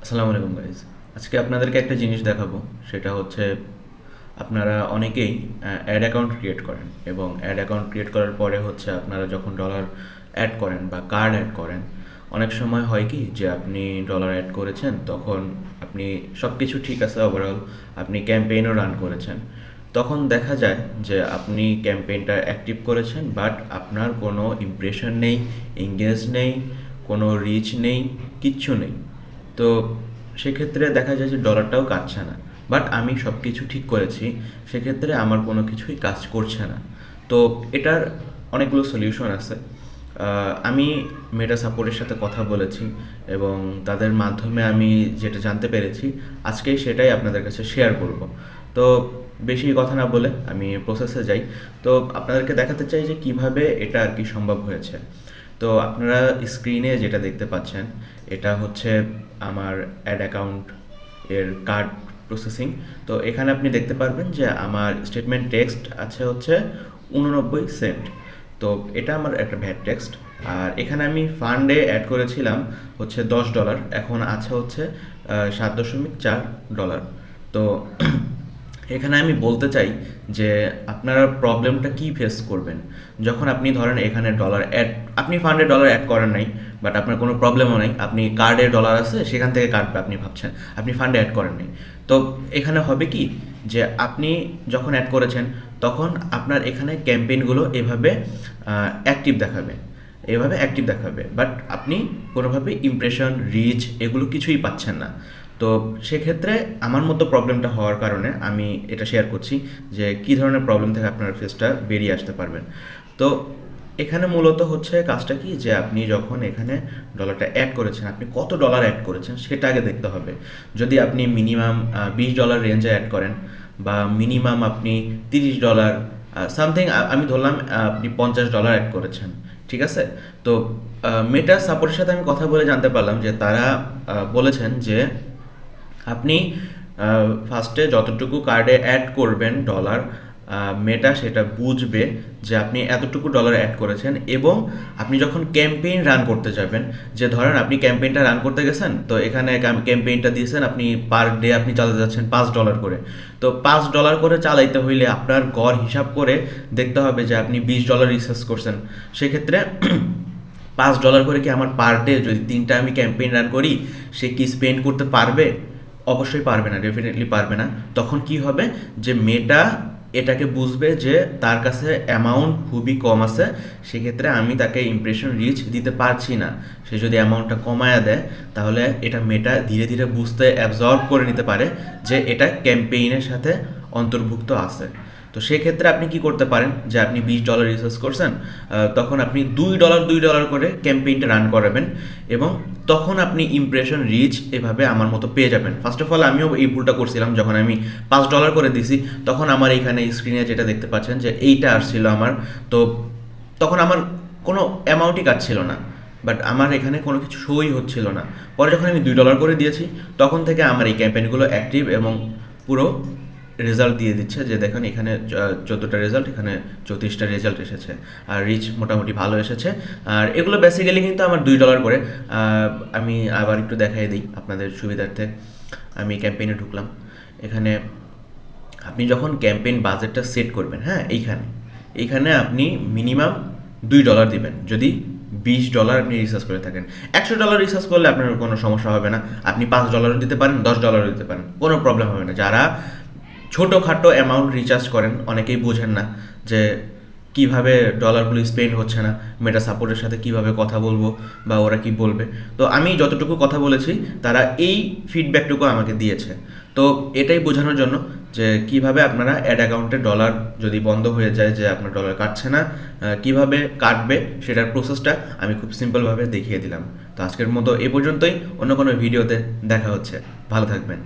আসসালামু আলাইকুম গাইজ। আজকে আপনাদেরকে একটা জিনিস দেখাবো। সেটা হচ্ছে আপনারা অনেকেই অ্যাড অ্যাকাউন্ট ক্রিয়েট করেন এবং অ্যাড অ্যাকাউন্ট ক্রিয়েট করার পরে হচ্ছে আপনারা যখন ডলার অ্যাড করেন বা কার্ড অ্যাড করেন, অনেক সময় হয় কি যে আপনি ডলার অ্যাড করেছেন, তখন আপনি সব কিছু ঠিক আছে, ওভারঅল আপনি ক্যাম্পেইনও রান করেছেন। তখন দেখা যায় যে আপনি ক্যাম্পেইনটা অ্যাক্টিভ করেছেন, বাট আপনার কোনো ইমপ্রেশন নেই, এঙ্গেজ নেই, কোনো রিচ নেই, কিচ্ছু নেই। তো সেক্ষেত্রে দেখা যায় যে ডলারটাও কাটছে না, বাট আমি সব কিছু ঠিক করেছি, সেক্ষেত্রে আমার কোনো কিছুই কাজ করছে না। তো এটার অনেকগুলো সলিউশন আছে। আমি মেটা সাপোর্টের সাথে কথা বলেছি এবং তাদের মাধ্যমে আমি যেটা জানতে পেরেছি, আজকেই সেটাই আপনাদের কাছে শেয়ার করব। তো বেশি কথা না বলে আমি প্রসেসে যাই। তো আপনাদেরকে দেখাতে চাই যে কিভাবে এটা আর কি সম্ভব হয়েছে। তো আপনারা স্ক্রিনে যেটা দেখতে পাচ্ছেন, এটা হচ্ছে আমার অ্যাড অ্যাকাউন্ট এর কার্ড প্রসেসিং। তো এখানে আপনি দেখতে পারবেন যে আমার স্টেটমেন্ট টেক্সট আছে হচ্ছে 89 সেন্ট। তো এটা আমার একটা ভ্যাট টেক্সট। আর এখানে আমি ফান্ডে অ্যাড করেছিলাম হচ্ছে $10, এখন আছে হচ্ছে 7.4 ডলার। তো এখানে আমি বলতে চাই যে আপনারা প্রবলেমটা কি ফেস করবেন যখন আপনি ধরেন এখানে ডলার অ্যাড, আপনি ফান্ডে ডলার অ্যাড করেন নাই, বাট আপনার কোনো প্রবলেমও নাই, আপনি কার্ডে ডলার আছে সেখান থেকে কাটবে আপনি ভাবছেন, আপনি ফান্ডে অ্যাড করেন নাই। তো এখানে হবে কি যে আপনি যখন অ্যাড করেছেন, তখন আপনার এখানে ক্যাম্পেইনগুলো এভাবে অ্যাক্টিভ দেখাবে, বাট আপনি কোনোভাবে ইমপ্রেশন, রিচ এগুলো কিছুই পাচ্ছেন না। তো সেক্ষেত্রে আমার মতো প্রবলেমটা হওয়ার কারণে আমি এটা শেয়ার করছি যে কী ধরনের প্রবলেম থেকে আপনার ফেসটা বেরিয়ে আসতে পারবেন। তো এখানে মূলত হচ্ছে কাজটা কি যে আপনি যখন এখানে ডলারটা অ্যাড করেছেন, আপনি কত ডলার অ্যাড করেছেন সেটা আগে দেখতে হবে। যদি আপনি মিনিমাম $20 রেঞ্জে অ্যাড করেন, বা মিনিমাম আপনি $30 সামথিং, আমি ধরলাম আপনি $50 অ্যাড করেছেন, ঠিক আছে? তো মেটা সাপোর্টের সাথে আমি কথা বলে জানতে পারলাম যে তারা বলেছেন যে আপনি ফার্স্টে যতটুকু কার্ডে অ্যাড করবেন ডলার, মেটা সেটা বুঝবে যে আপনি এতটুকু ডলার অ্যাড করেছেন, এবং আপনি যখন ক্যাম্পেইন রান করতে যাবেন, যে ধরেন আপনি ক্যাম্পেইনটা রান করতে গেছেন, তো এখানে ক্যাম্পেইনটা দিয়েছেন, আপনি পার ডে আপনি চালাতে যাচ্ছেন $5 করে। তো $5 করে চালাইতে হইলে আপনার গড় হিসাব করে দেখতে হবে যে আপনি $20 রিসার্চ করছেন। সেক্ষেত্রে $5 করে কি আমার পার ডে, যদি 3টা আমি ক্যাম্পেইন রান করি, সে কি স্পেন্ড করতে পারবে? অবশ্যই পারবে না, ডেফিনেটলি পারবে না। তখন কি হবে যে মেটা এটাকে বুঝবে যে তার কাছে অ্যামাউন্ট খুবই কম আছে, সেক্ষেত্রে আমি তাকে ইমপ্রেশন রিচ দিতে পারছি না। সে যদি অ্যামাউন্টটা কমায়া দেয়, তাহলে এটা মেটা ধীরে ধীরে বুঝতে অ্যাবজর্ব করে নিতে পারে যে এটা ক্যাম্পেইনের সাথে অন্তর্ভুক্ত আছে। তো সেক্ষেত্রে আপনি কি করতে পারেন যে আপনি $20 রিসার্চ করছেন, তখন আপনি $2 করে ক্যাম্পেইনটা রান করাবেন, এবং তখন আপনি ইমপ্রেশন রিচ এভাবে আমার মতো পেয়ে যাবেন। ফার্স্ট অফ অল আমিও এই ভুলটা করছিলাম, যখন আমি $5 করে দিছি, তখন আমার এইখানে স্ক্রিনে যেটা দেখতে পাচ্ছেন যে এইটা আসছিল আমার। তো তখন আমার কোনো অ্যামাউন্টই কাটছিল না, বাট আমার এখানে কোনো কিছু শোই হচ্ছিল না। পরে যখন আমি $2 করে দিয়েছি, তখন থেকে আমার এই ক্যাম্পেইনগুলো অ্যাক্টিভ এবং পুরো রেজাল্ট দিয়ে দিচ্ছে, যে দেখেন এখানে 14টা রেজাল্ট, এখানে 34টা রেজাল্ট এসেছে, আর রিচ মোটামুটি ভালো এসেছে। আর এগুলো বেসিক্যালি কিন্তু আমার $2 করে। আমি আবার একটু দেখাই দিই আপনাদের সুবিধার্থে। আমি ক্যাম্পেইনে ঢুকলাম। এখানে আপনি যখন ক্যাম্পেইন বাজেটটা সেট করবেন, হ্যাঁ, এইখানে এইখানে আপনি মিনিমাম $2 দিবেন যদি $20 আপনি রিসার্চ করে থাকেন। $100 রিসার্চ করলে আপনার কোনো সমস্যা হবে না, আপনি $5 দিতে পারেন, $10 দিতে পারেন, কোনো প্রবলেম হবে না। যারা ছোটোখাটো অ্যামাউন্ট রিচার্জ করেন, অনেকেই বোঝেন না যে কিভাবে ডলারগুলো স্পেন্ড হচ্ছে না, মেটা সাপোর্টের সাথে কিভাবে কথা বলবো বা ওরা কি বলবে। তো আমি যতটুকু কথা বলেছি, তারা এই ফিডব্যাকটুকু আমাকে দিয়েছে। তো এটাই বোঝানোর জন্য যে কিভাবে আপনারা অ্যাড অ্যাকাউন্টে ডলার যদি বন্ধ হয়ে যায়, যে আপনার ডলার কাটছে না, কিভাবে কাটবে সেটার প্রসেসটা আমি খুব সিম্পলভাবে দেখিয়ে দিলাম। তো আজকের মতো এ পর্যন্তই, অন্য কোনো ভিডিওতে দেখা হচ্ছে। ভালো থাকবেন।